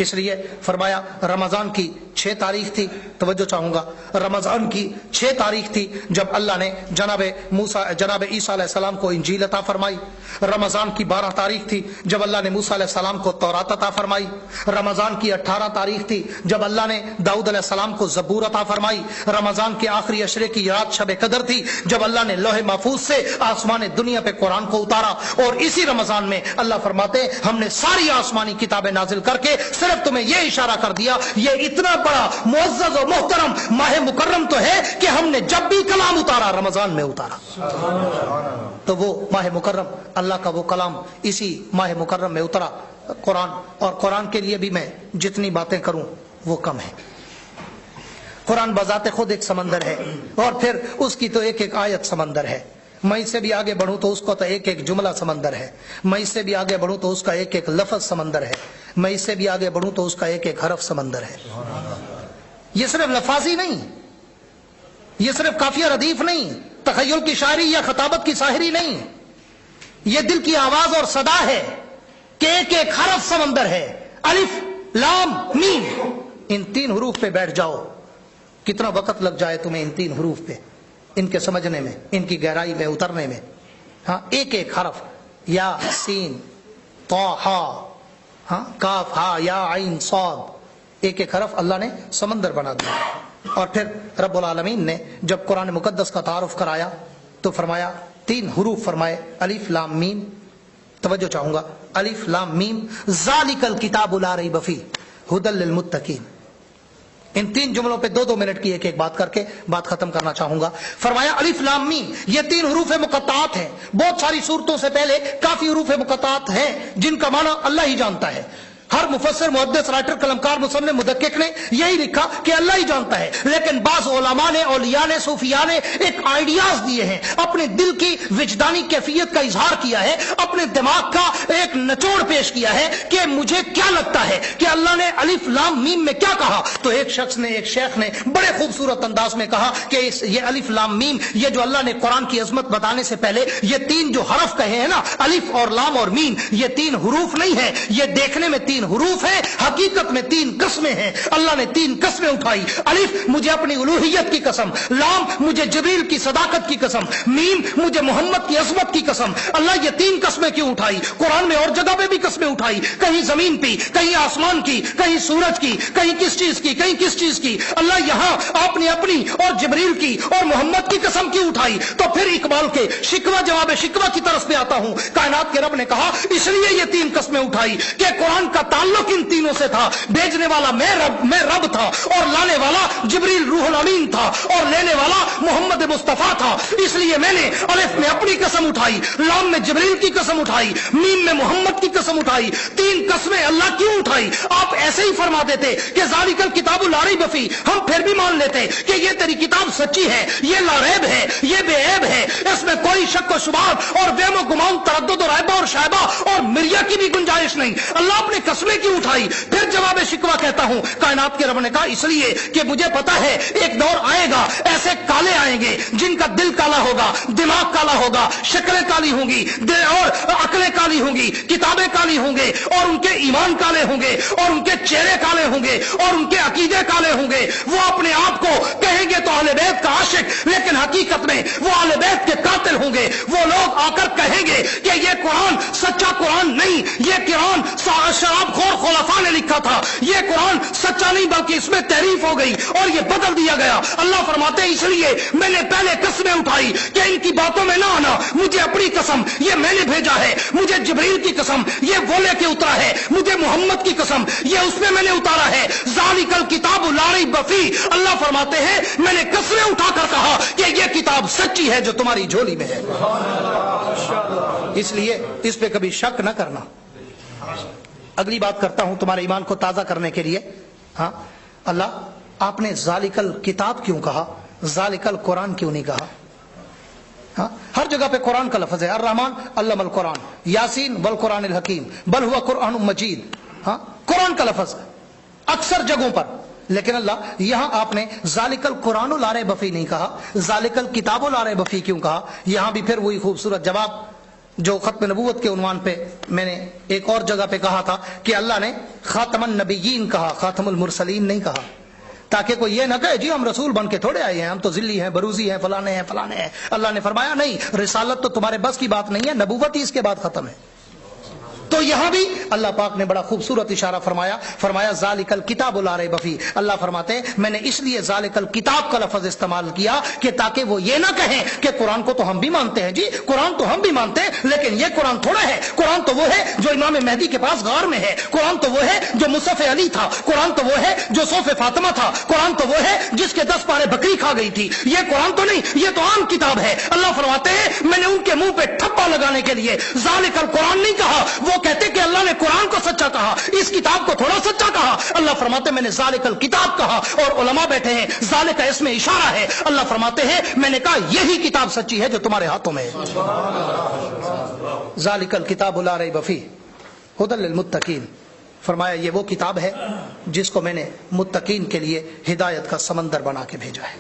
اس لیے فرمایا رمضان کی 6 تاریخ تھی. توجہ چاہوں گا، رمضان کی 6 تاریخ تھی جب اللہ نے جناب عیسیٰ علیہ السلام کو انجیل عطا فرمائی. رمضان کی 12 تاریخ تھی جب اللہ نے موسیٰ علیہ السلام کو تورات عطا فرمائی. رمضان کی 18 تاریخ تھی جب اللہ نے داؤد علیہ السلام کو زبور عطا فرمائی. رمضان کے آخری عشرے کی رات شب قدر تھی جب اللہ نے لوح محفوظ سے آسمان دنیا پہ قرآن کو اتارا. اور اسی رمضان میں اللہ فرماتے ہم نے ساری آسمانی کتابیں نازل کر کے صرف تمہیں یہ اشارہ کر دیا یہ اتنا بڑا معزز و محترم ماہ مکرم تو ہے کہ ہم نے جب بھی کلام اتارا رمضان میں اتارا. تو وہ ماہ مکرم اللہ کا وہ کلام اسی ماہ مکرم میں اترا قرآن. اور قرآن کے لیے بھی میں جتنی باتیں کروں وہ کم ہے. قرآن بذات خود ایک سمندر ہے اور پھر اس کی تو ایک ایک آیت سمندر ہے. میں اس سے بھی آگے بڑھوں تو اس کو تو ایک ایک جملہ سمندر ہے. میں اس سے بھی آگے بڑھوں تو اس کا ایک ایک لفظ سمندر ہے. میں اس سے بھی آگے بڑھوں تو اس کا ایک ایک حرف سمندر ہے. یہ صرف لفاظی نہیں، یہ صرف کافیہ ردیف نہیں، تخیل کی شاعری یا خطابت کی ساحری نہیں، یہ دل کی آواز اور صدا ہے کہ ایک ایک حرف سمندر ہے۔ الف لام میم، ان 3 حروف پہ بیٹھ جاؤ، کتنا وقت لگ جائے تمہیں ان 3 حروف پہ، ان کے سمجھنے میں، ان کی گہرائی میں اترنے میں۔ ہاں، ایک ایک حرف، یا سین طا ہا، ہاں کاف ہا یا عین صاد، ایک ایک حرف اللہ نے سمندر بنا دیا۔ اور پھر رب العالمین نے جب قرآن مقدس کا تعارف کرایا تو فرمایا 3 حروف فرمائے، الف لام میم۔ توجہ چاہوں گا، الف لام میم ذالک الکتاب لا ریب فیہ ھدی للمتقین۔ ان 3 جملوں پہ 2 منٹ کی ایک ایک بات کر کے بات ختم کرنا چاہوں گا۔ فرمایا الف لام میم، یہ 3 حروف مقطعات ہیں۔ بہت ساری صورتوں سے پہلے کافی حروف مقطعات ہیں جن کا معنی اللہ ہی جانتا ہے۔ ہر مفسر، محدث، رائٹر، قلمکار، مصنف، محقق نے یہی لکھا کہ اللہ ہی جانتا ہے، لیکن بعض علماء نے، اولیاء نے، صوفیاء نے ایک آئیڈیاز دیے ہیں، اپنے دل کی وجدانی کیفیت کا اظہار کیا ہے، اپنے دماغ کا ایک نچوڑ پیش کیا ہے کہ مجھے کیا لگتا ہے کہ اللہ نے الف لام میم میں کیا کہا۔ تو ایک شخص نے، ایک شیخ نے بڑے خوبصورت انداز میں کہا کہ یہ الف لام میم، یہ جو اللہ نے قرآن کی عظمت بتانے سے پہلے یہ 3 جو حرف کہے ہیں نا، الف اور لام اور میم، یہ 3 حروف نہیں ہے، یہ دیکھنے میں 3 حروف ہیں، حقیقت میں 3 قسمیں ہیں۔ اللہ نے 3 قسمیں اٹھائی، الف مجھے اپنی الوہیت کی قسم، لام مجھے جبریل کی صداقت کی قسم، میم مجھے محمد کی عظمت کی قسم۔ اللہ یہ 3 قسمیں کیوں اٹھائی؟ قرآن میں اور جگہ پہ بھی قسمیں اٹھائی، کہیں زمین کی، کہیں آسمان کی، کہیں سورج کی، کہیں کس چیز کی، کہیں کس چیز کی۔ اللہ یہاں آپ نے اپنی اور جبریل کی اور محمد کی قسم کیوں اٹھائی؟ تو پھر اقبال کے شکوہ جواب شکوہ کی طرف پہ آتا ہوں۔ کائنات کے رب نے کہا اس لیے یہ 3 قسمیں اٹھائی کہ قرآن کا تعلق ان تینوں سے تھا، بھیجنے والا میں رب تھا، اور لانے والا جبریل روح الامین تھا، اور لینے والا محمد مصطفیٰ تھا۔ اس لیے میں نے الف میں اپنی قسم اٹھائی، لام میں جبریل کی قسم اٹھائی، میم میں محمد کی قسم اٹھائی۔ 3 قسمیں اللہ کیوں اٹھائی؟ آپ ایسے ہی فرما دیتے کہ ذالک الکتاب لا ریب فیہ، ہم پھر بھی مان لیتے کہ یہ تیری کتاب سچی ہے، یہ لا ریب ہے، یہ بے عیب ہے، اس میں کوئی شک و شبہات اور وہم و گمان، تردد و ریبہ اور شائبہ اور مریا کی بھی گنجائش نہیں۔ اللہ اپنے قسمیں کیوں اٹھائی؟ پھر جواب شکوہ کہتا ہوں، کائنات کے رب نے کہا اس لیے کہ مجھے پتا ہے ایک دور آئے گا، ایسے کالے آئیں گے جن کا دل کالا ہوگا، دماغ کالا ہوگا، شکلیں کالی ہوں گی اور عقلیں کالی ہوں گی، کتابیں کالی ہوں گے، اور ان کے ایمان کالے ہوں گے، اور ان کے چہرے کالے ہوں گے، اور ان کے عقیدے کالے ہوں گے۔ وہ اپنے آپ کو کہیں گے تو اہل بیت کا عاشق، لیکن حقیقت میں وہ اہل بیت کے قاتل ہوں گے۔ وہ لوگ آ کر کہیں گے کہ یہ قرآن سچا قرآن نہیں، یہ قرآن شراب خور خلفاء نے لکھا تھا، یہ قرآن سچا نہیں بلکہ اس میں تحریف ہو گئی اور یہ بدل دیا گیا۔ اللہ فرماتے ہیں اس لیے میں نے پہلے قسمیں اٹھائی کہ ان کی باتوں میں نہ آنا، مجھے اپنی قسم یہ میں نے بھیجا ہے، مجھے جبریل کی قسم یہ وہ لے کے اترا ہے، مجھے محمد کی قسم یہ اس میں نے اتارا ہے۔ ذالک الکتاب لا ریب فیہ، اللہ فرماتے ہیں میں نے قسمیں اٹھا کر کہا کہ یہ کتاب سچی ہے جو تمہاری جھولی میں ہے، اس لیے اس پہ کبھی شک نہ کرنا۔ اگلی بات کرتا ہوں تمہارے ایمان کو تازہ کرنے کے لیے۔ ہاں، اللہ آپ نے ذالک الکتاب کیوں کہا؟ ذالک القرآن کیوں نہیں کہا؟ ہاں، ہر جگہ پہ قرآن کا لفظ ہے، الرحمن علم القرآن، یاسین والقرآن الحکیم، بل ہوا قرآن مجید۔ ہاں، قرآن کا لفظ اکثر جگہوں پر، لیکن اللہ یہاں آپ نے ذالک القرآن لا ریب فیہ نہیں کہا، ذالک الکتاب لا ریب فیہ کیوں کہا؟ یہاں بھی پھر وہی خوبصورت جواب جو ختم نبوت کے عنوان پہ میں نے ایک اور جگہ پہ کہا تھا کہ اللہ نے خاتم النبیین کہا، خاتم المرسلین نہیں کہا، تاکہ کوئی یہ نہ کہے جی ہم رسول بن کے تھوڑے آئے ہیں، ہم تو ذلی ہیں، بروزی ہیں، فلانے ہیں فلانے ہیں۔ اللہ نے فرمایا نہیں، رسالت تو تمہارے بس کی بات نہیں ہے، نبوت ہی اس کے بعد ختم ہے۔ تو یہاں بھی اللہ پاک نے بڑا خوبصورت اشارہ فرمایا ذالک الکتاب لا ریب فیہ۔ اللہ فرماتے ہیں میں نے اس لیے ذالک الکتاب کا لفظ استعمال کیا کہ تاکہ وہ یہ نہ کہیں کہ قرآن کو تو ہم بھی مانتے ہیں، جی قرآن تو ہم بھی مانتے ہیں، لیکن یہ قرآن تھوڑا ہے، قرآن تو وہ ہے جو امام مہدی کے پاس غار میں ہے، قرآن تو وہ ہے جو مصحف علی تھا، قرآن تو وہ ہے جو صحف فاطمہ تھا، قرآن تو وہ ہے جس کے 10 پارے بکری کھا گئی تھی۔ یہ قرآن تو نہیں، یہ تو عام کتاب ہے۔ اللہ فرماتے ہیں میں نے ان کے منہ پہ ٹھپا لگانے کے لیے ذالک القرآن نہیں کہا۔ وہ کہتے کہ اللہ نے قرآن کو سچا کہا، اس کتاب کو تھوڑا سچا کہا۔ اللہ فرماتے میں نے ذالک الکتاب کہا، اور علماء بیٹھے ہیں ذالک اس میں اشارہ ہے۔ اللہ فرماتے ہیں میں نے کہا یہی کتاب سچی ہے جو تمہارے ہاتھوں میں ہے۔ ذالک الکتاب لا ریب فیہ ھدی للمتقین، فرمایا یہ وہ کتاب ہے جس کو میں نے متقین کے لیے ہدایت کا سمندر بنا کے بھیجا ہے۔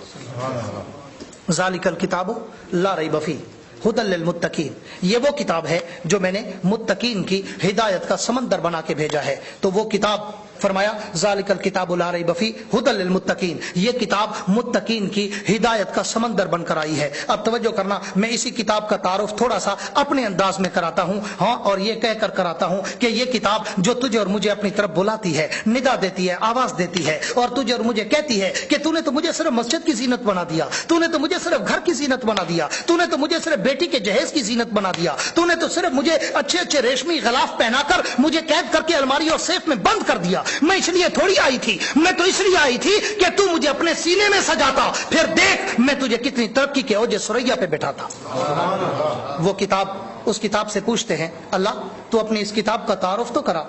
ज़ालिकल किताबु ला रैब फीह हुदल लिल मुत्तकीन, ये वो किताब है जो मैंने मुत्तकीन की हिदायत का समंदर बना के भेजा है। तो वो किताब फरमाया ज़ालिकल किताबु ला रैब फीह हुदल लिल मुत्तकीन, ये किताब मुत्तकीन की हिदायत का समंदर बनकर आई है। अब तवज्जो करना, मैं इसी किताब का तारुफ थोड़ा सा अपने अंदाज में कराता हूँ, हाँ, और ये कहकर कराता हूँ कि ये किताब जो तुझे और मुझे अपनी तरफ बुलाती है, निदा देती है, आवाज देती है, और तुझे और मुझे कहती है कि तूने तो मुझे सिर्फ मस्जिद की जीनत बना दिया, तूने तो मुझे सिर्फ घर की जीनत बना दिया, तूने तो मुझे सिर्फ बेटी के जहेज की जीनत बना दिया, तूने तो सिर्फ मुझे अच्छे अच्छे रेशमी गलाफ पहनाकर मुझे कैद करके अलमारी और सेफ में बंद कर दिया। मैं इसलिए थोड़ी आई थी, मैं तो इसलिए आई थी कि तू मुझे अपने सीने में सजाता, फिर देख मैं तुझे कितनी तरक्की के ओजे सुरैया पे बैठाता। वो किताब, उस किताब से पूछते हैं, अल्लाह तू अपनी इस किताब का तारुफ तो करा।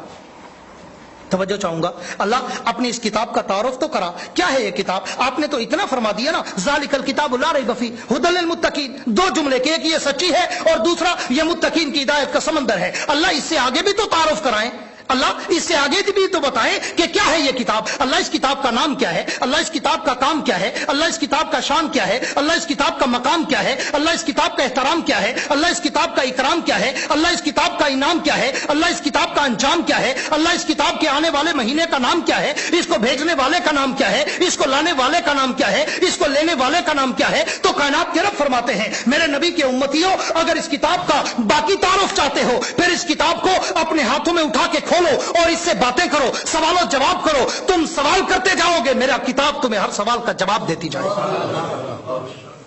तवज्जो चाहूंगा, अल्लाह अपनी इस किताब का तारुफ तो करा, क्या है ये किताब? आपने तो इतना फरमा दिया ना, ज़ालिकल किताबु ला रैब फीह हुदल लिल मुत्तकीन, दो जुमले के, एक ये सच्ची है और दूसरा ये मुत्तकीन की हिदायत का समंदर है। अल्लाह इससे आगे भी तो तारुफ कराएं, अल्लाह इससे आगे भी तो बताएं कि क्या है ये किताब, अल्लाह इस किताब का नाम क्या है, अल्लाह इस किताब का काम क्या है, अल्लाह इस किताब का शान क्या है, अल्लाह इस किताब का मकाम क्या है, अल्लाह इस किताब का एहतराम क्या है, अल्लाह इस किताब का इकराम क्या है, अल्लाह इस किताब का इनाम क्या है, अल्लाह इस किताब का अंजाम क्या है, अल्लाह इस किताब के आने वाले महीने का नाम क्या है, इसको भेजने वाले का नाम क्या है, इसको लाने वाले का नाम क्या है, इसको लेने वाले का नाम क्या है। तो कायनात के रब फरमाते हैं, मेरे नबी के उम्मतियों, अगर इस किताब का बाकी तारुफ चाहते हो, फिर इस किताब को अपने हाथों में उठा के खोलो और इससे बातें करो, सवालों जवाब करो, तुम सवाल करते जाओगे, मेरा किताब तुम्हें हर सवाल का जवाब देती जाएगी।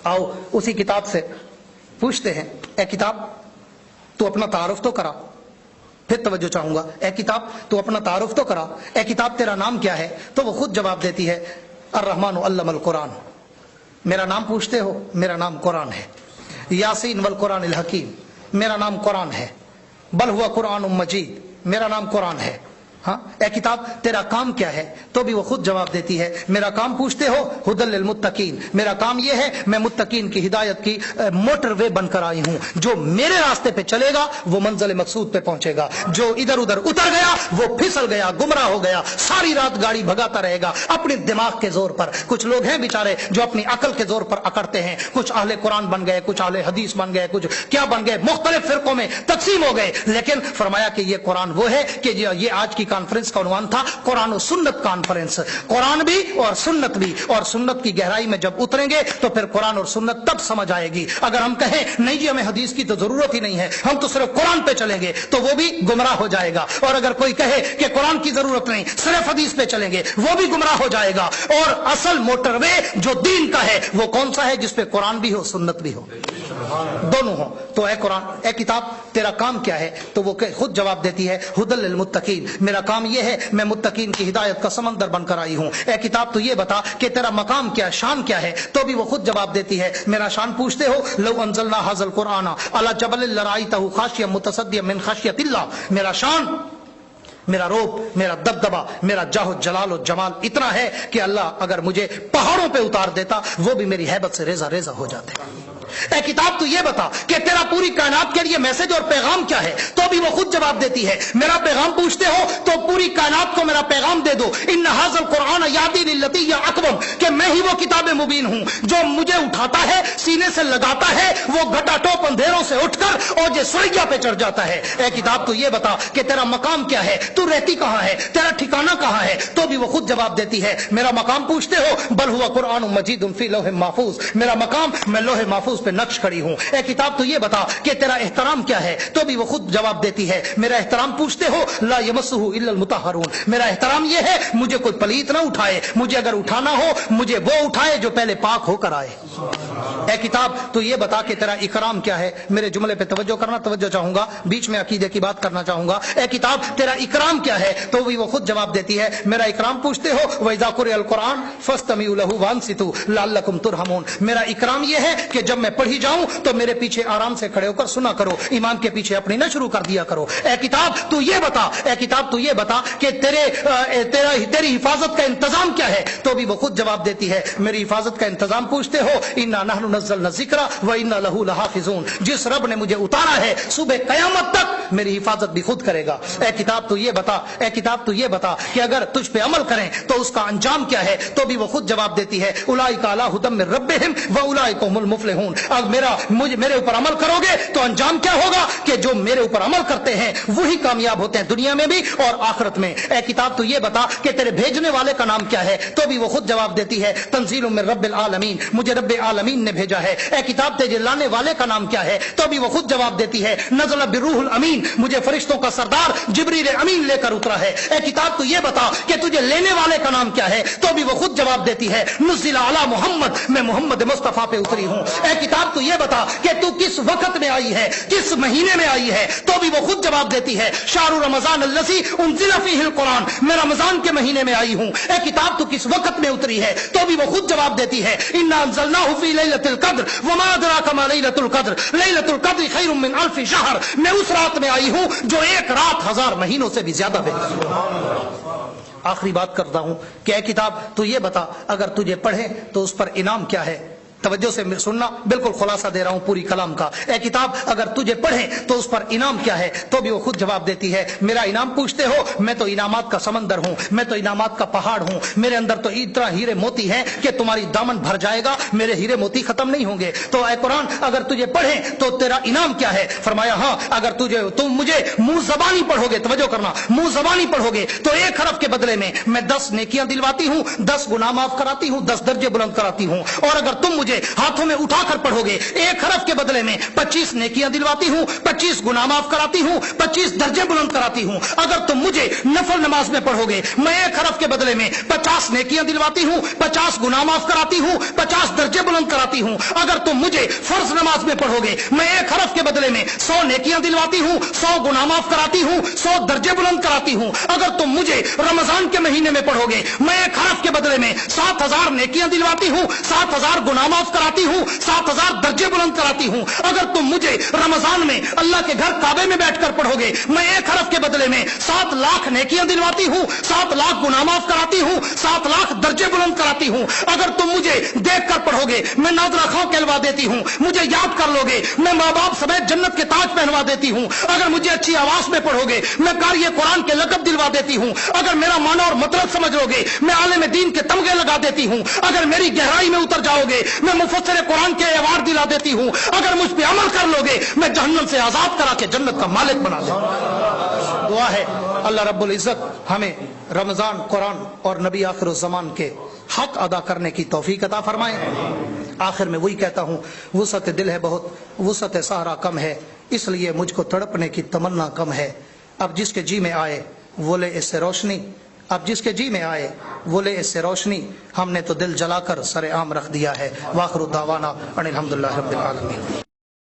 आओ उसी किताब से पूछते हैं, ए किताब तू अपना तारुफ तो करा। फिर तवज्जो चाहूंगा, ए किताब तू अपना तारुफ तो करा, ए किताब तेरा नाम क्या है? तो वो खुद जवाब देती है, अर्रहमानु अल्लमल कुरान। मेरा नाम पूछते हो, मेरा नाम कुरान है। यासीन वल कुरानिल हकीम, मेरा नाम कुरान है। बल हुआ कुरान मजीद, मेरा नाम कुरान है। हाँ, ए किताब तेरा काम क्या है? तो भी वो खुद जवाब देती है, मेरा काम पूछते हो, हुदल लिल मुत्तकीन, मेरा काम ये है, मैं मुत्तकीन की हिदायत की मोटर वे बनकर आई हूँ। जो मेरे रास्ते पे चलेगा वो मंजिल मकसूद पे पहुंचेगा, जो इधर उधर उतर गया वो फिसल गया, गुमराह हो गया, सारी रात गाड़ी भगाता रहेगा अपने दिमाग के जोर पर। कुछ लोग हैं बेचारे जो अपनी अकल के जोर पर अकड़ते हैं, कुछ अहले कुरान बन गए, कुछ अहले हदीस बन गए, कुछ क्या बन गए, मुख्तलिफ फिरकों में तकसीम हो गए। लेकिन फरमाया कि ये कुरान वो है कि ये आज की कॉन्फ्रेंस का उन्वान था कुरान और सुन्नत कॉन्फ्रेंस। कुरान भी और सुन्नत भी, और सुन्नत की गहराई में जब उतरेंगे तो फिर कुरान और सुन्नत तब समझ आएगी। अगर हम कहें नहीं जी हमें हदीस की तो जरूरत ही नहीं है, हम तो सिर्फ कुरान पे चलेंगे, तो वो भी गुमराह हो जाएगा। और अगर कोई कहे कि कुरान की जरूरत नहीं, सिर्फ हदीस पे चलेंगे, वो भी गुमराह हो जाएगा। और असल मोटरवे जो दीन का है वो कौन सा है? जिसपे कुरान भी हो सुन्नत भी हो, दोनों हो। तो ए कुरान, ए किताब तेरा काम क्या है? तो वो खुद जवाब देती है, हुदल लिल मुत्तकीन, मेरा काम ये है, मैं मुत्तकीन की हिदायत का समंदर बनकर आई हूं। ए किताब तू ये बता कि तेरा मकाम क्या, शान क्या है? तो भी वो खुद जवाब देती है, मेरा शान पूछते हो, लौ अंज़लना हाज़ल कुरान अला जबल लराइतहु खाशियम मुतसद्दियम मिन खशियतिल्लाह, मेरा शान, मेरा रोब, मेरा दबदबा, मेरा जाहो जलाल जमाल इतना है कि अल्लाह अगर मुझे पहाड़ों पे उतार देता वो भी मेरी हैबत से रेजा रेजा हो जाते। ए किताब तू ये बता कि तेरा पूरी कायनात के लिए मैसेज और पैगाम क्या है? तो भी वो खुद जवाब देती है, मेरा पैगाम पूछते हो तो पूरी कायनात को मेरा पैगाम दे दो, इन्ना हाज़ल कुरान यादी लिल्लती या अकवम, कि मैं ही वो किताब मुबीन हूं जो मुझे उठाता है, सीने से लगाता है, वो घटाटोप अंधेरों से उठकर और जो सुरैया पे चढ़ जाता है। ए किताब तू ये बता कि तेरा मकाम क्या है, तू रहती कहां है, तेरा ठिकाना कहां है? तो भी वो खुद जवाब देती है, मेरा मकाम पूछते हो, बल हुआ कुरान मजीदुन फी लौह महफूज, मेरा मकाम मैं लोहे महफूज पे नक्श खड़ी हूं। ए किताब तो ये बता कि तेरा एहतराम क्या है? तो भी वो खुद जवाब देती है, मेरा एहतराम पूछते हो, ला यमस्सुहु इल्लल मुतहहरून, मेरा एहतराम ये है मुझे कोई पलीत ना उठाए, मुझे अगर उठाना हो मुझे वो उठाए जो पहले पाक होकर आए। ए किताब तो ये बता कि तेरा इकराम क्या है? मेरे जुमले पे तवज्जो करना, तवज्जो चाहूंगा, बीच में अकीदे की बात करना चाहूंगा। ए किताब तेरा इकराम क्या है? तो भी वो खुद जवाब देती है, मेरा इकराम पूछते हो, वइज़ा कुरिअल कुरान फस्तमिउ लहु वांसितु लअल्लकुम तुरहमून, मेरा इकराम ये है कि जब मैं पढ़ी जाऊं तो मेरे पीछे आराम से खड़े होकर सुना करो, इमाम के पीछे अपनी न शुरू कर दिया करो। ए किताब तू ये बता, ए किताब तू ये बता कि तेरी हिफाजत का इंतजाम क्या है? तो भी بھی وہ خود جواب دیتی ہے میری حفاظت کا انتظام پوچھتے ہو انا نحن نزلنا الذکر و انا لہ لحافظون، جس رب نے مجھے اتارا ہے صبح قیامت تک میری حفاظت بھی خود کرے گا۔ اے کتاب تو یہ بتا، اے کتاب تو یہ بتا کہ اگر تجھ پہ عمل کریں تو اس کا انجام کیا ہے، تو بھی وہ خود جواب دیتی ہے اولئک علی ھدی من ربہم واولئک هم المفلحون۔ اگر میرے اوپر عمل کرو گے تو انجام کیا ہوگا کہ جو میرے اوپر عمل کرتے ہیں وہی کامیاب ہوتے ہیں دنیا میں بھی اور آخرت میں۔ اے کتاب تو یہ بتا کہ تیرے بھیجنے والے کا نام کیا ہے، تو بھی وہ خود جواب دیتی ہے تنزیل من رب العالمین، مجھے رب العالمین نے بھیجا ہے۔ اے کتاب تجھے لانے والے کا نام کیا ہے، تو بھی وہ خود جواب دیتی ہے نزل بالروح الامین، مجھے فرشتوں کا سردار جبریل امین لے کر اترا ہے۔ اے کتاب تو یہ بتا کہ تجھے لینے والے کا نام کیا ہے، تو بھی وہ خود جواب دیتی ہے نزل علی محمد، میں محمد مصطفیٰ پہ اتری ہوں۔ اے کتاب تو یہ بتا کہ تو کس وقت میں آئی ہے، کس مہینے میں آئی ہے، تو بھی وہ خود جواب دیتی ہے شہر رمضان الذی انزل فیہ القرآن، میں رمضان کے مہینے میں آئی ہوں۔ اے کتاب تو کس وقت میں اتری ہے، تو بھی وہ خود جواب دیتی ہے انا انزلناہ فی لیلۃ القدر وما ادراک ما لیلۃ القدر لیلۃ القدر خیر من الف شہر، میں اس رات میں آئی ہوں جو ایک رات 1000 مہینوں سے بھی زیادہ بہتر ہے۔ آخری بات کرتا ہوں کہ اے کتاب تو یہ بتا اگر تجھے پڑھے تو اس پر انعام کیا ہے، توجہ سے سننا، بالکل خلاصہ دے رہا ہوں پوری کلام کا۔ اے کتاب اگر تجھے پڑھے تو اس پر انعام کیا ہے، تو بھی وہ خود جواب دیتی ہے میرا انعام پوچھتے ہو، میں تو انعامات کا سمندر ہوں، میں تو انعامات کا پہاڑ ہوں، میرے اندر تو اتنا ہیرے موتی ہیں کہ تمہاری دامن بھر جائے گا، میرے ہیرے موتی ختم نہیں ہوں گے۔ تو اے قرآن اگر تجھے پڑھے تو تیرا انعام کیا ہے، فرمایا ہاں اگر تم مجھے منہ زبانی پڑھو گے، توجہ کرنا، منہ زبانی پڑھو گے تو ایک حرف کے بدلے میں 10 نیکیاں دلواتی ہوں، 10 گناہ معاف کراتی ہوں، 10 درجے بلند کراتی ہوں۔ اور اگر تم مجھے ہاتھوں میں اٹھا کر پڑھو گے ایک حرف کے بدلے میں 25 نیکیاں دلواتی ہوں، 25 گناہ معاف کراتی ہوں، 25 درجے بلند کراتی ہوں۔ اگر تم مجھے نفل نماز میں پڑھو گے میں ایک حرف کے بدلے میں 50 نیکیاں دلواتی ہوں، 50 گناہ معاف کراتی ہوں، 50 درجے بلند کراتی ہوں۔ اگر تم مجھے فرض نماز میں پڑھو گے میں ایک حرف کے بدلے میں 100 نیکیاں دلواتی ہوں، 100 گناہ معاف کراتی ہوں، 100 درجے بلند کراتی ہوں۔ اگر تم مجھے رمضان کے مہینے میں پڑھو گے میں ایک حرف کے بدلے میں 7000 نیکیاں دلواتی ہوں، 7000 گناہ معاف کراتی ہوں، 7000 درجے بلند کراتی ہوں۔ اگر تم مجھے رمضان میں اللہ کے گھر کعبے میں بیٹھ کر پڑھو گے میں ایک حرف کے بدلے میں 7 لاکھ نیکیاں دلواتی ہوں، 7 لاکھ گناہ معاف کراتی ہوں، 7 لاکھ درجے بلند کراتی ہوں۔ اگر تم مجھے دیکھ کر پڑھو گے میں نادرا خاں کہلوا دیتی ہوں، مجھے یاد کر لو گے میں ماں باپ سمیت جنت کے تاج پہنوا دیتی ہوں۔ اگر مجھے اچھی آواز میں پڑھو گے میں قاری قرآن کے لقب دلوا دیتی ہوں۔ اگر میرا معنی اور مطلب سمجھ لو گے میں عالم دین کے تمغے لگا دیتی ہوں۔ اگر میری گہرائی میں اتر جاؤ گے میں مفسر قرآن کے ایوارڈ دلا دیتی ہوں۔ اگر مجھ پہ عمل کر لو گے میں جہنم سے آزاد کرا کے جنت کا مالک بنا دوں۔ دعا ہے اللہ رب العزت ہمیں رمضان، قرآن اور نبی آخر الزمان کے حق ادا کرنے کی توفیق عطا فرمائے۔ آخر میں وہی کہتا ہوں وسعت دل ہے بہت، وسعت صحرا کم ہے، اس لیے مجھ کو تڑپنے کی تمنا کم ہے۔ اب جس کے جی میں آئے وہ لے اس سے روشنی، اب جس کے جی میں آئے وہ لے اس سے روشنی، ہم نے تو دل جلا کر سر عام رکھ دیا ہے۔ واخر دعوانا ان الحمدللہ رب العالمین۔